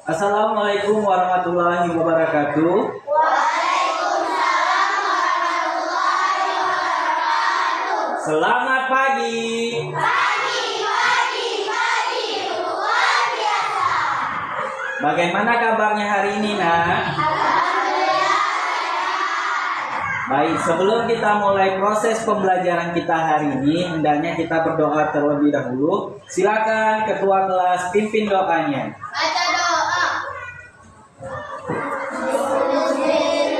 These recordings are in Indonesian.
Assalamualaikum warahmatullahi wabarakatuh. Waalaikumsalam warahmatullahi wabarakatuh. Selamat pagi. Pagi, luar biasa. Bagaimana kabarnya hari ini, Nak? Alhamdulillah. Baik, sebelum kita mulai proses pembelajaran kita hari ini, hendaknya kita berdoa terlebih dahulu. Silakan ketua kelas pimpin doanya. Baca doa. Bismillahirrahmanirrahim.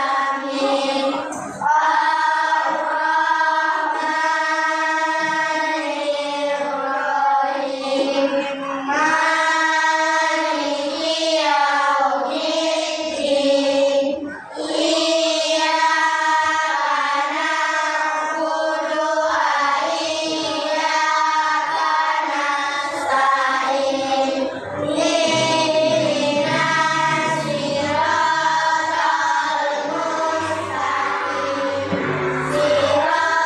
Alhamdulillahi rabbil alamin. Ar-Rahmanirrahim. Maliki yaumiddin. Iyyaka na'budu wa iyyaka nasta'in. Ihdinas siratal mustaqim. Siratal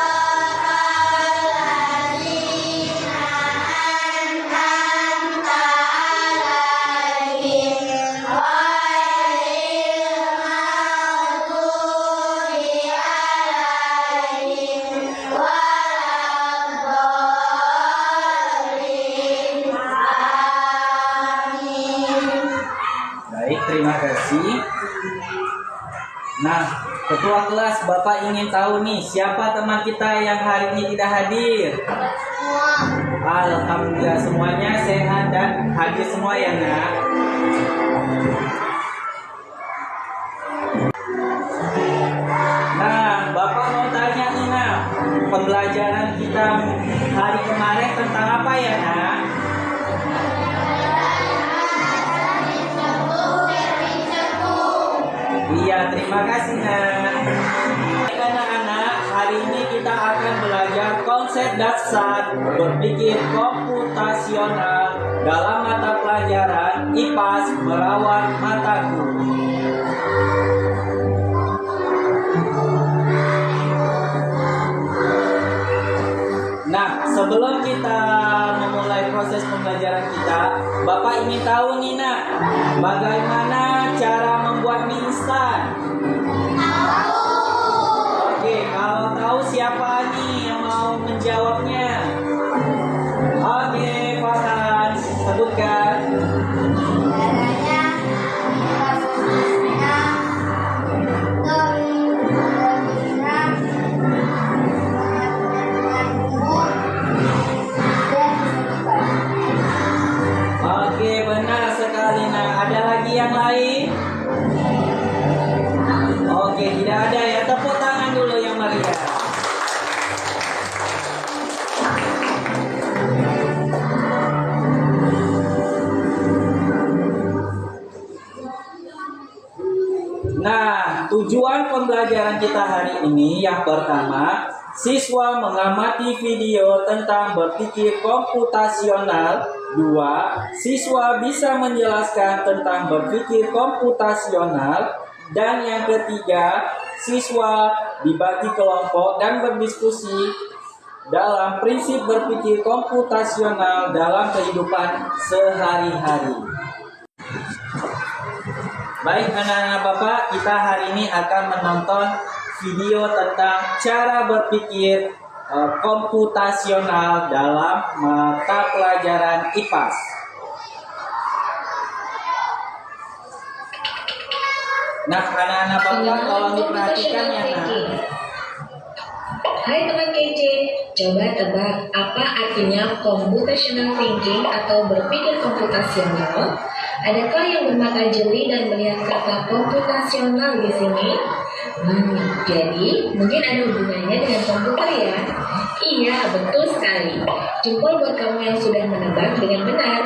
ladzina an'amta 'alaihim ghairil maghdubi 'alaihim waladdallin. Amin. Baik, terima kasih. Nah, ketua kelas, Bapak ingin tahu nih, siapa teman kita yang hari ini tidak hadir? Alhamdulillah semuanya sehat dan hadir semua ya, Nak. Nah, Bapak mau tanya nih, Nak. Pembelajaran kita hari kemarin tentang apa ya, Nak? Iya, terima kasih, Nak. Baik, anak-anak, hari ini kita akan belajar konsep dasar berpikir komputasional dalam mata pelajaran IPAS Merawat Mataku. Nah, sebelum kita memulai proses pembelajaran kita, Bapak ingin tahu nih, Nak, bagaimana cara membuat mie instan? Oke, kalau tahu siapa nih yang mau menjawabnya? Oke, Farhan, sebutkan. Oke, benar sekali. Nah, ada lagi yang lain? Oke, tidak ada ya. Tepuk tangan dulu yang meriah. Nah, tujuan pembelajaran kita hari ini yang pertama, siswa mengamati video tentang berpikir komputasional. 2. Siswa bisa menjelaskan tentang berpikir komputasional. Dan yang ketiga, siswa dibagi kelompok dan berdiskusi dalam prinsip berpikir komputasional dalam kehidupan sehari-hari. Baik, anak-anak Bapak, kita hari ini akan menonton video tentang cara berpikir komputasional dalam mata pelajaran IPAS. Nah, anak-anak Bapak, tolong diperhatikan ya, Nak. Hai teman kece, coba tebak apa artinya computational thinking atau berpikir komputasional? Adakah yang bermata jeli dan melihat kata komputasional di sini? Jadi mungkin ada hubungannya dengan komputer ya? Iya, betul sekali. Jempol buat kamu yang sudah menebak dengan benar.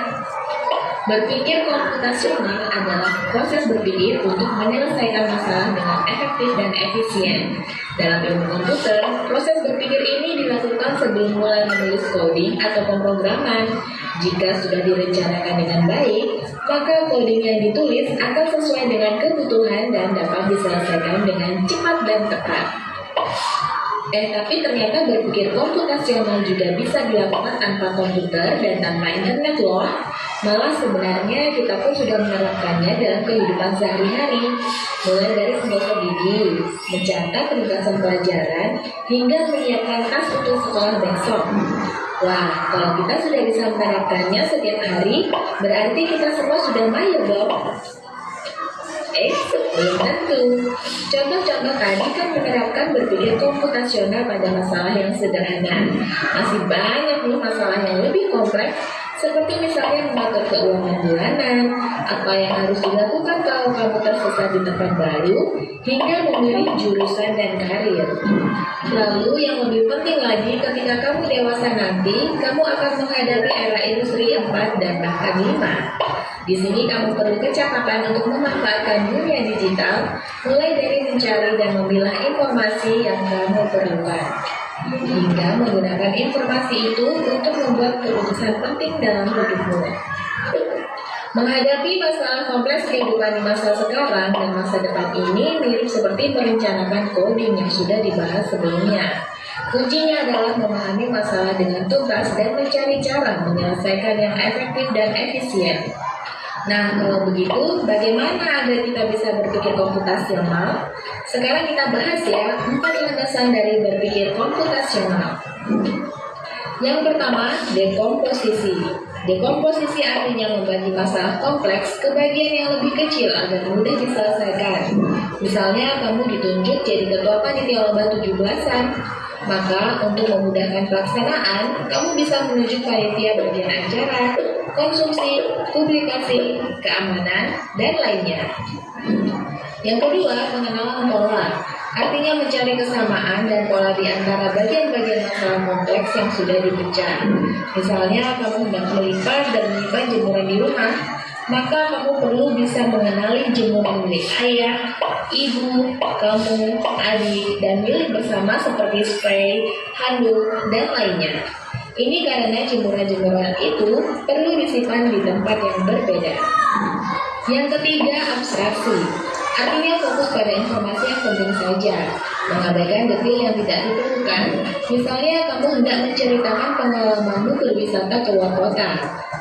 Berpikir komputasional adalah proses berpikir untuk menyelesaikan masalah dengan efektif dan efisien. Dalam ilmu komputer, proses berpikir ini dilakukan sebelum mulai menulis coding atau pemrograman. Jika sudah direncanakan dengan baik, maka coding yang ditulis akan sesuai dengan kebutuhan dan dapat diselesaikan dengan cepat dan tepat. Tapi ternyata berpikir komputasional juga bisa dilakukan tanpa komputer dan tanpa internet loh. Malah sebenarnya kita pun sudah menerapkannya dalam kehidupan sehari-hari. Mulai dari menggosok gigi, mencatat penugasan pelajaran, hingga menyiapkan tas untuk sekolah besok. Wah, kalau kita sudah bisa menerapkannya setiap hari, berarti kita semua sudah mahir dong. Belum tentu. Contoh-contoh tadi kan menerapkan berpikir komputasional pada masalah yang sederhana. Masih banyak loh masalah yang lebih kompleks, seperti misalnya mengatur keuangan bulanan, apa yang harus dilakukan kalau kamu tersesat di tempat baru, hingga memilih jurusan dan karir. Lalu yang lebih penting lagi, ketika kamu dewasa nanti, kamu akan menghadapi era industri 4 dan bahkan 5. Di sini kamu perlu kecepatan untuk memanfaatkan dunia digital, mulai dari mencari dan memilah informasi yang kamu perlukan, hingga menggunakan informasi itu untuk membuat keputusan penting dalam hidupmu. Menghadapi masalah kompleks kehidupan di masa sekarang dan masa depan ini mirip seperti merencanakan coding yang sudah dibahas sebelumnya. Kuncinya adalah memahami masalah dengan tuntas dan mencari cara menyelesaikan yang efektif dan efisien. Nah, kalau begitu, bagaimana agar kita bisa berpikir komputasional? Sekarang kita bahas ya, 4 landasan dari berpikir komputasional. Yang pertama, dekomposisi. Dekomposisi artinya membagi masalah kompleks ke bagian yang lebih kecil agar mudah diselesaikan. Misalnya, kamu ditunjuk jadi ketua panitia lomba 17-an. Maka, untuk memudahkan pelaksanaan, kamu bisa menunjuk panitia bagian acara, konsumsi, publikasi, keamanan, dan lainnya. Yang kedua, mengenal pola. Artinya mencari kesamaan dan pola di antara bagian-bagian masalah kompleks yang sudah dipecah. Misalnya, kamu hendak melipat dan menyimpan jemuran di rumah, maka kamu perlu bisa mengenali jemuran milik ayah, ibu, kamu, adik, dan milik bersama seperti spray, handuk, dan lainnya. Ini karena jemuran-jemuran itu perlu disimpan di tempat yang berbeda. Yang ketiga, abstraksi. Artinya fokus pada informasi yang penting saja, mengabaikan detail yang tidak diperlukan. Misalnya, kamu hendak menceritakan pengalamanmu berwisata ke luar kota.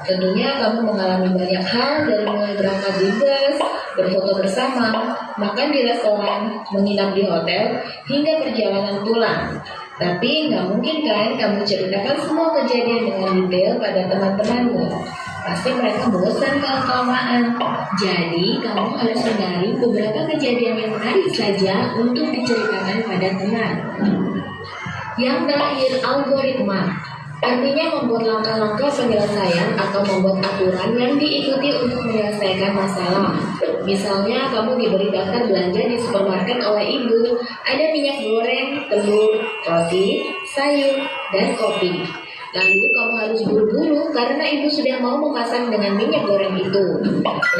Tentunya kamu mengalami banyak hal, dari mulai berangkat di bus, berfoto bersama, makan di restoran, menginap di hotel, hingga perjalanan pulang. Tapi nggak mungkin kan kamu ceritakan semua kejadian dengan detail pada teman-temanmu. Pasti mereka bosan kalau kelamaan. Jadi kamu harus hindari beberapa kejadian yang menarik saja untuk diceritakan pada teman. Yang terakhir, algoritma. Artinya membuat langkah-langkah penyelesaian atau membuat aturan yang diikuti untuk menyelesaikan masalah. Misalnya, kamu diberi daftar belanja di supermarket oleh ibu. Ada minyak goreng, telur, roti, sayur, dan kopi. Lalu kamu harus buru-buru karena ibu sudah mau memasak dengan minyak goreng itu.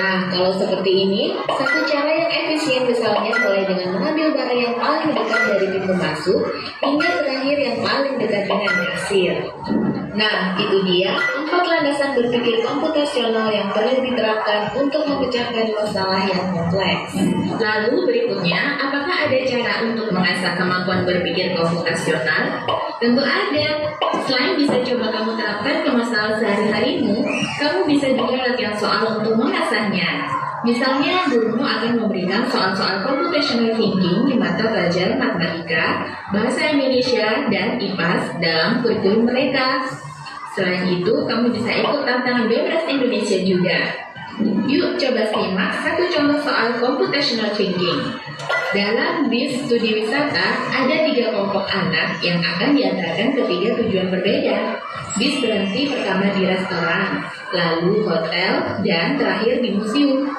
Nah, kalau seperti ini, satu cara yang efisien misalnya mulai dengan mengambil barang yang paling dekat dari pintu masuk hingga terakhir yang paling dekat dengan kasir. Nah, itu dia 4 landasan berpikir komputasional yang perlu diterapkan untuk memecahkan masalah yang kompleks. Lalu berikutnya, apakah ada cara untuk mengasah kemampuan berpikir komputasional? Tentu ada. Selain bisa coba kamu terapkan ke masalah sehari-harimu, kamu bisa juga latihan soal untuk mengasahnya. Misalnya, gurumu akan memberikan soal-soal computational thinking di mata pelajaran matematika, bahasa Indonesia, dan IPAS dalam kurikulum mereka. Selain itu, kamu bisa ikut tantangan Bebas Indonesia juga. Yuk coba simak satu contoh soal computational thinking. Dalam bis studi wisata, ada 3 kelompok anak yang akan diantarkan ke 3 tujuan berbeda. Bis berhenti pertama di restoran, lalu hotel, dan terakhir di museum.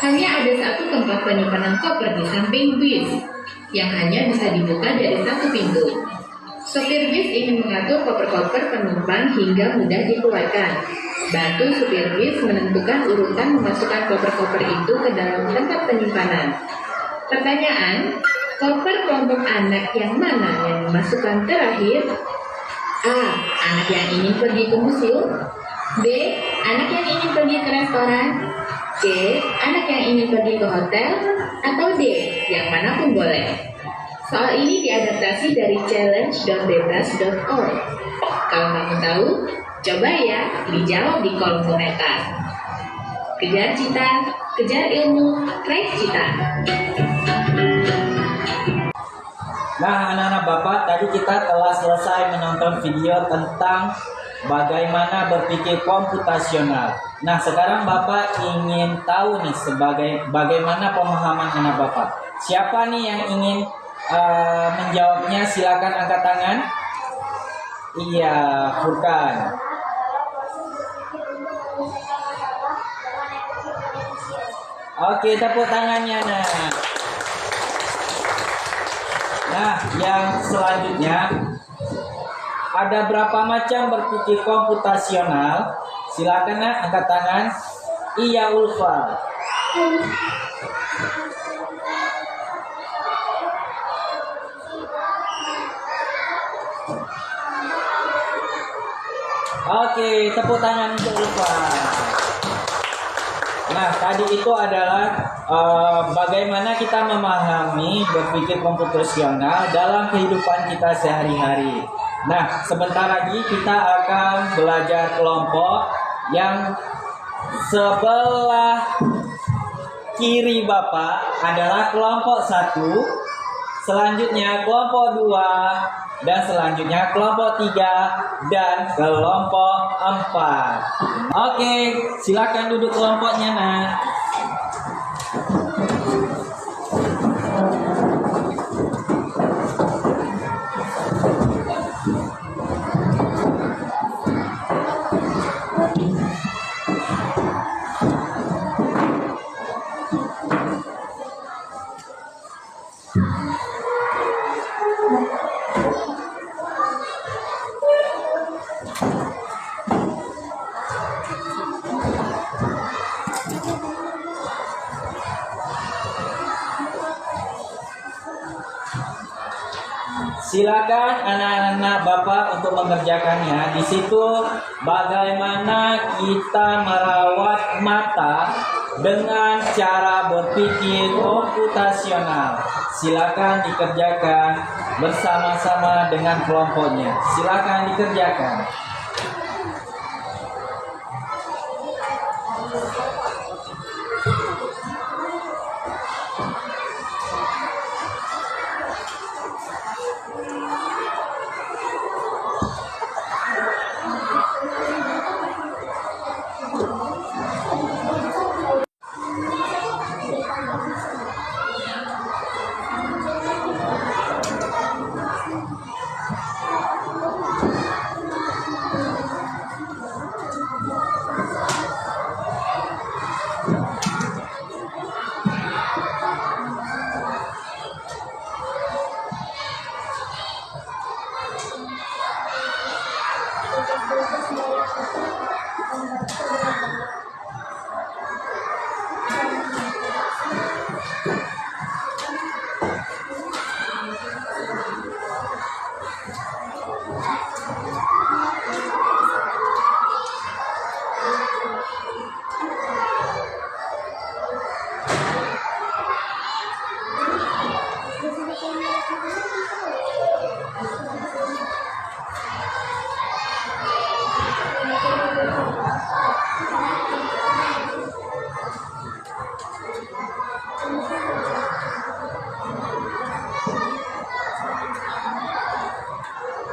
Hanya ada 1 tempat penyimpanan koper di samping bis, yang hanya bisa dibuka dari 1 pintu. Sopir bis ingin mengatur koper-koper penumpang hingga mudah dikeluarkan. Bantu supir bis menentukan urutan memasukkan koper-koper itu ke dalam tempat penyimpanan. Pertanyaan, koper kelompok anak yang mana yang dimasukkan terakhir? A. Anak yang ingin pergi ke museum. B. Anak yang ingin pergi ke restoran. C. Anak yang ingin pergi ke hotel. Atau D. Yang manapun boleh. Soal ini diadaptasi dari challenge.bebas.org. Kalau kamu tahu, coba ya dijawab di kolom komentar. Kejar cita, kejar ilmu, raih cita. Nah, anak-anak Bapak, tadi kita telah selesai menonton video tentang bagaimana berpikir komputasional. Nah, sekarang Bapak ingin tahu nih bagaimana pemahaman anak Bapak. Siapa nih yang ingin menjawabnya? Silakan angkat tangan. Iya, Furkan. Oke, tepuk tangannya. Nah, yang selanjutnya, ada berapa macam berpikir komputasional? Silakan angkat tangan. Iya, Ulfa. Oke, tepuk tangan untuk Ulfa. Nah, tadi itu adalah bagaimana kita memahami berpikir komputasional dalam kehidupan kita sehari-hari. Nah, sebentar lagi kita akan belajar kelompok yang sebelah kiri Bapak adalah kelompok 1, selanjutnya kelompok 2, dan selanjutnya kelompok 3 dan kelompok 4. Oke, silakan duduk kelompoknya, Nak. Silakan anak-anak Bapak untuk mengerjakannya. Di situ bagaimana kita merawat mata dengan cara berpikir komputasional. Silakan dikerjakan bersama-sama dengan kelompoknya. Silakan dikerjakan.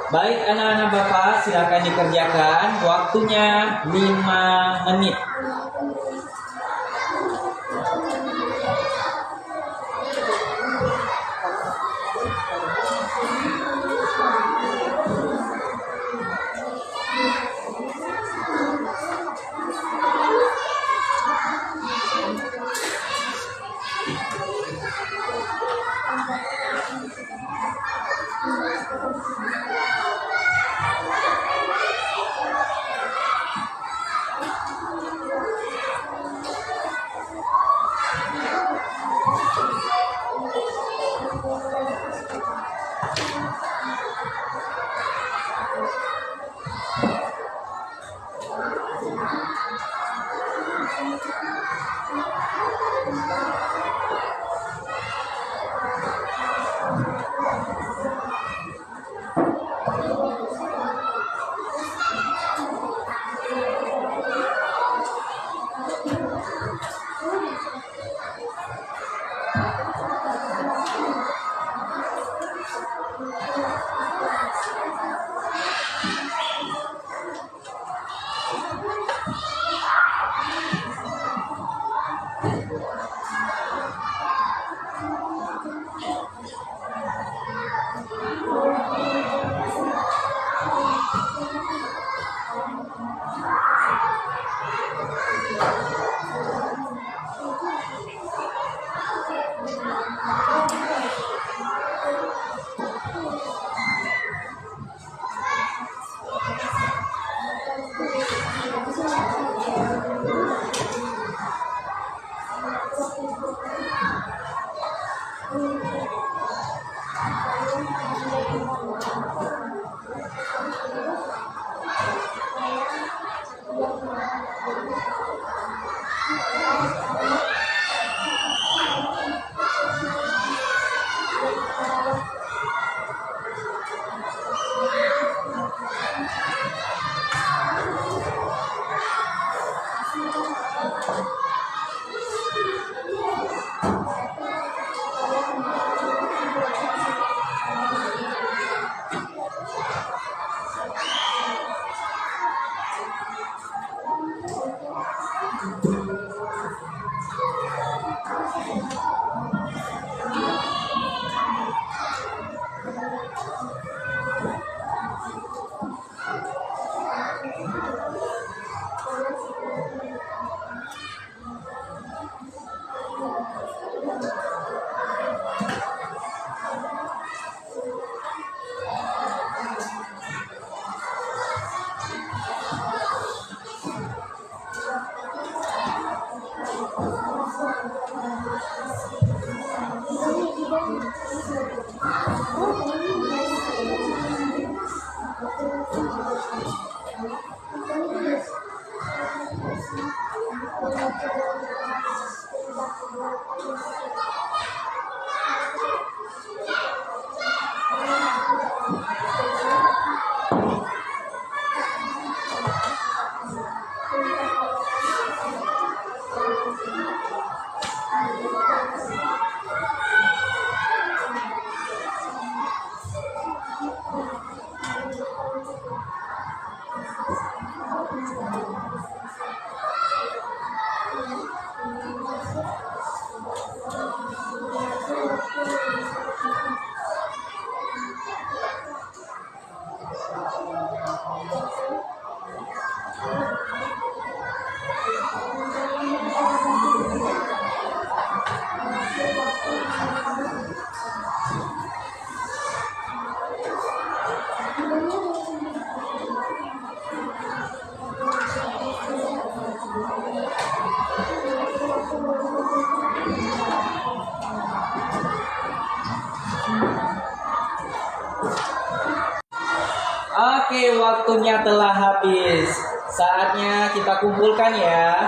Baik anak-anak Bapak, silakan dikerjakan. Waktunya 5 menit. Oke, waktunya telah habis. Saatnya kita kumpulkan ya.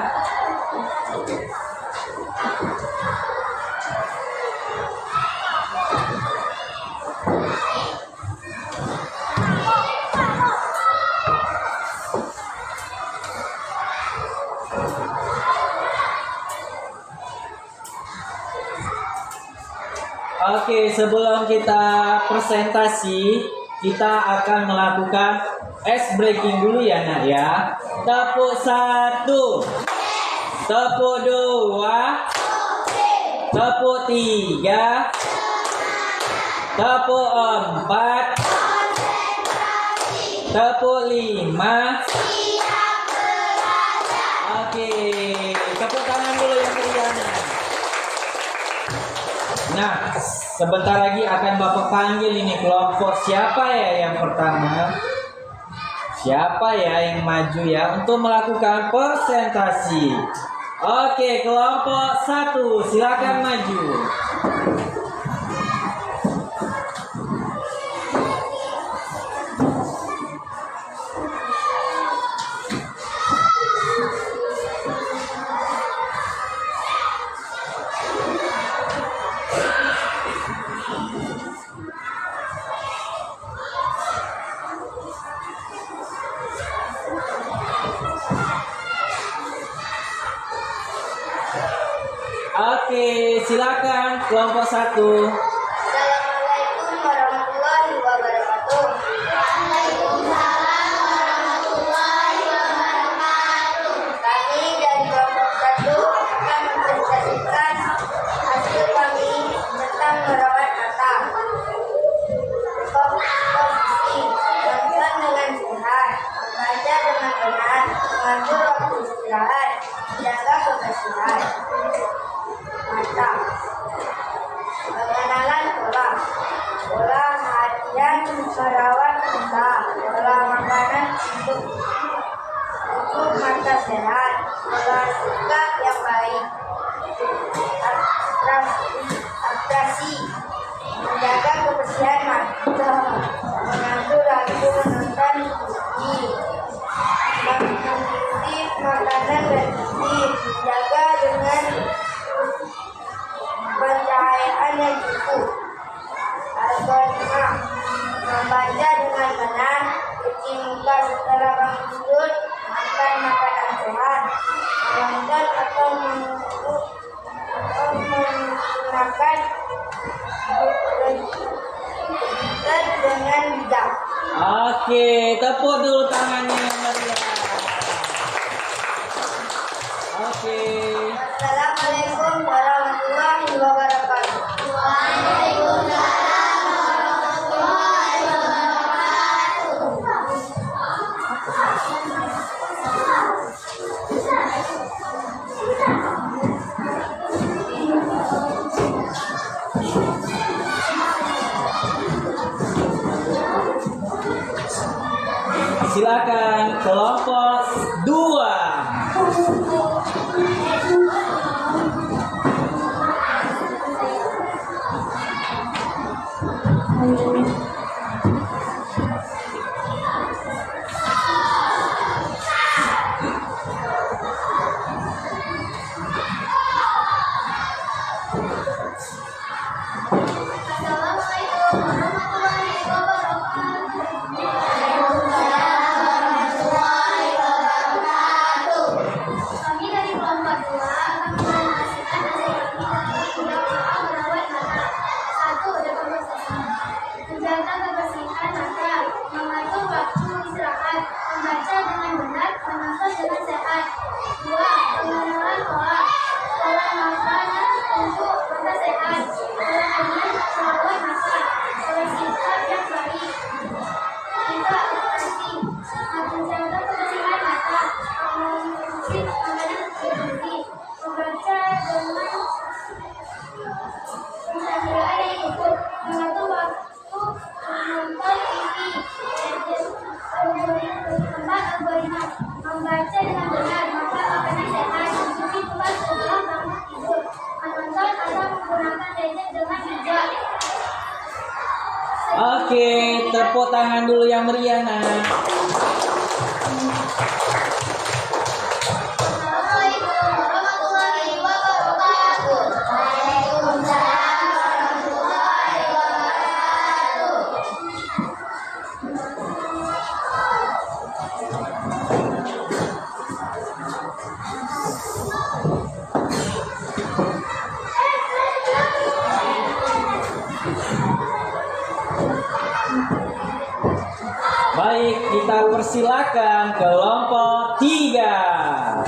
Oke, sebelum kita presentasi, kita akan melakukan ice breaking dulu ya nak ya. Tepuk 1, tepuk 2, tepuk 3, tepuk 4, tepuk 5. Oke, tepuk tangan dulu yang meriah. Nah, sebentar lagi akan Bapak panggil ini kelompok siapa ya yang pertama? Siapa ya yang maju ya untuk melakukan presentasi? Oke, kelompok 1 silakan maju. Oke, silakan kelompok 1. Assalamualaikum warahmatullahi wabarakatuh. Waalaikumsalam warahmatullahi wabarakatuh. Kami dari kelompok 1 akan mempresentasikan hasil kami tentang merawat mata. Posisi nonton dengan sehat, membaca dengan benar, mengatur waktu istirahat, menjaga kebersihan mata. Pengenalan pola harian merawat mata, pola makanan untuk mata sehat, pola sikap yang baik, atrasi, menjaga kebersihan mata, mengatur waktu menonton TV, mengkonsumsi makanan bergizi, menjaga dengan pencahayaan yang cukup. Algoritma membaca dengan benar, cuci muka setelah bangun tidur, makan makanan sehat, menonton atau menggunakan komputer dengan bijak. Oke, tepuk dulu tangannya yang meriah. Oke. Assalamualaikum warahmatullahi wabarakatuh. Silakan kelompok 2. Keempat, algoritma. Membaca dengan benar, maka otaknya sehat. Mencuri keluar setelah bangun tidur. Menonton atau menggunakan gadget dengan bijak. Oke, tepuk tangan dulu yang meriah, Nak. Assalamualaikum warahmatullahi wabarakatuh. Waalaikumsalam warahmatullahi wabarakatuh. Baik, kita persilakan kelompok 3.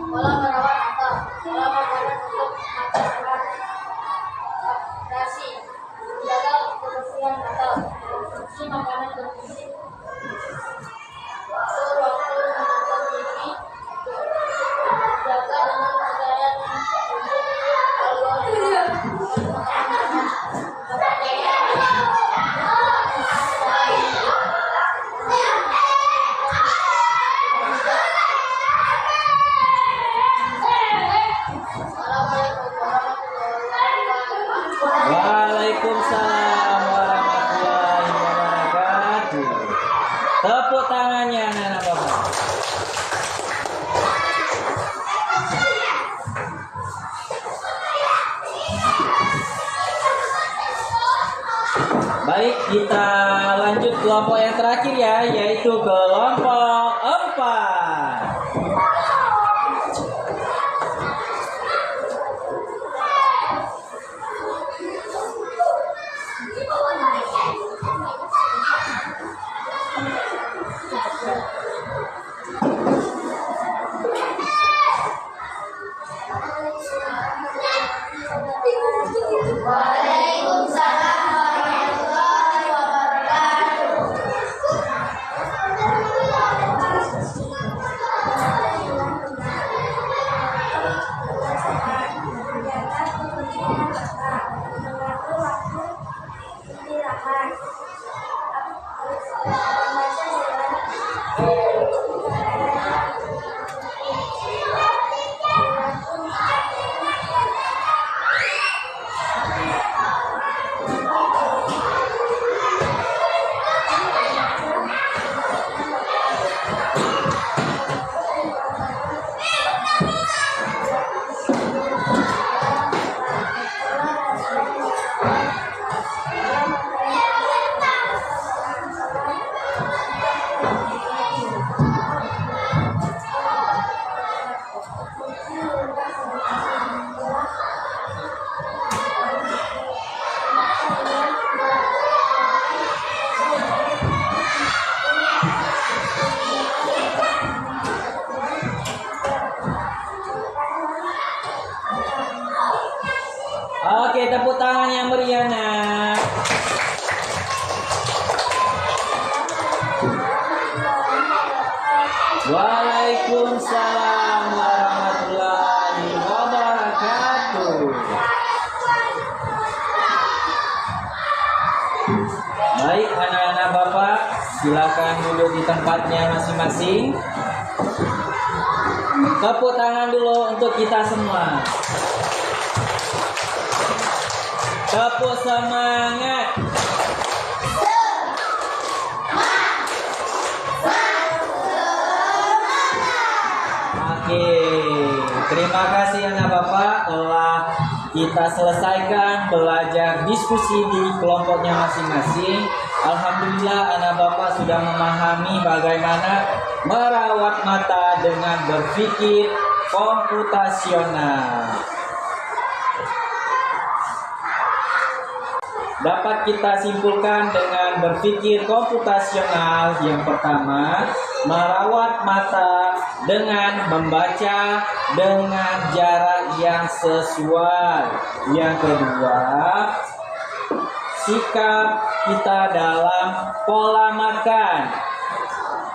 Pola merawat mata, pola makanan untuk mata sehat, rasi, jaga kebersihan mata, konsumsi makanan bergizi, atur waktu menonton TV, jaga dengan pakaian yang Waalaikumsalam warahmatullahi wabarakatuh. Tepuk tangannya anak-anak Bapak. Baik, kita lanjut kelompok yang terakhir ya, yaitu kelompok 4. Waalaikumsalam warahmatullahi wabarakatuh. Oke, tepuk tangan yang meriah, Nak. Waalaikumsalam warahmatullahi wabarakatuh. Baik, anak-anak Bapak, silakan duduk di tempatnya masing-masing. Tepuk tangan dulu untuk kita semua. Tepuk semangat. Oke, terima kasih anak Bapak telah kita selesaikan belajar diskusi di kelompoknya masing-masing. Alhamdulillah anak Bapak sudah memahami bagaimana merawat mata dengan berpikir komputasional. dapat kita simpulkan dengan berpikir komputasional. Yang pertama, merawat mata dengan membaca dengan jarak yang sesuai. Yang kedua, sikap kita dalam pola makan,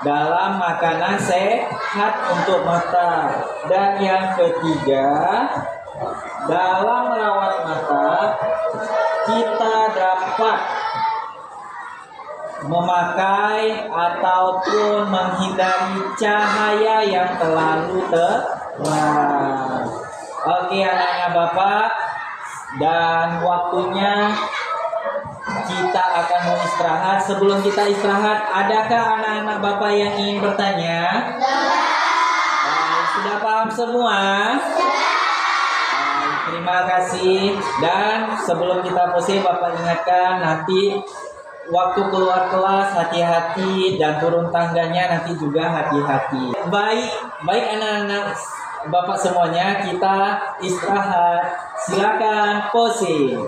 dalam makanan sehat untuk mata. Dan yang ketiga, dalam merawat mata kita dapat memakai ataupun menghindari cahaya yang terlalu terang. Oke anak-anak Bapak, dan waktunya kita akan mau istirahat. Sebelum kita istirahat, adakah anak-anak Bapak yang ingin bertanya? Sudah paham semua? Terima kasih. Dan sebelum kita pusing, Bapak ingatkan nanti waktu keluar kelas hati-hati dan turun tangganya nanti juga hati-hati. Baik anak-anak Bapak semuanya, kita istirahat. Silakan posing.